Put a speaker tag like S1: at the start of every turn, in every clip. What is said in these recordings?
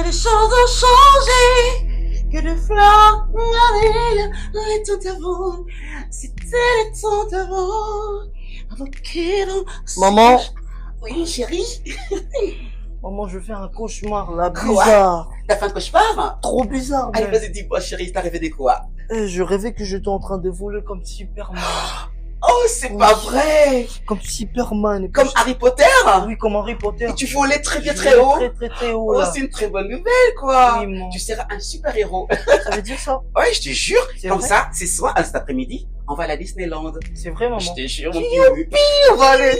S1: Les choses ont changé, que de fleurs, les temps d'avant, c'était les temps d'avant, avant que
S2: Maman.
S1: Oui, chérie.
S2: Maman, je fais un cauchemar là, bizarre.
S1: T'as fait un cauchemar?
S2: Trop bizarre.
S1: Allez, vas-y, dis-moi, chérie, t'as rêvé de quoi?
S2: Je rêvais que j'étais en train de voler comme Superman.
S1: Oh, c'est pas vrai!
S2: Comme Superman.
S1: Comme Harry Potter?
S2: Oui, comme Harry Potter.
S1: Et tu volais très bien, très haut?
S2: Très haut,
S1: Oh,
S2: là.
S1: c'est une très bonne nouvelle, quoi!
S2: Oui, maman.
S1: Tu seras un super héros.
S2: Ça veut dire ça?
S1: Ouais, je te jure. Comme
S2: vrai?
S1: ça, c'est soir, cet après-midi, on va à la Disneyland.
S2: C'est vrai, maman?
S1: Je te jure, mon petit. On va aller.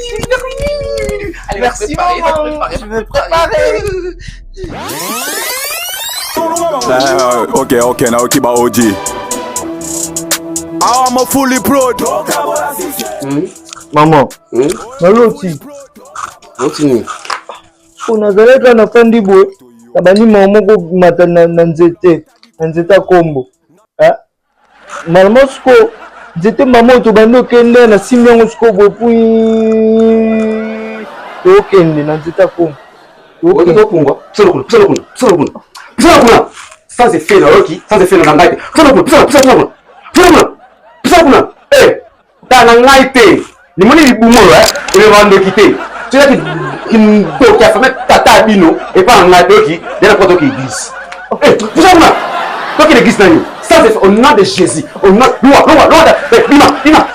S1: Allez,
S2: Merci,
S1: va te
S2: maman.
S1: préparer,
S2: Je vais me préparer.
S3: Okay, now keep my OG. I'm a fully proud.
S2: Maman. Naloti.
S1: Continue.
S2: Unazaleka na fandi boy. Tabani mama ko mata na nzete. Nzete kombo. Malmo sko nzete mama to bando kende na simyango sko boy pui. Okende na nzete kombo.
S1: Okende kombo. Psalo kuna. Ça c'est fait là, OK. Ça c'est fait dans la Psalo. T'as nangaite. Ni moni libumolo le vando quitter. Tu sais que qui a fait tata bino et pas en qui il y a pas qui église. Toi qui l'église ça c'est au nom de Jésus, au nom loi, bima.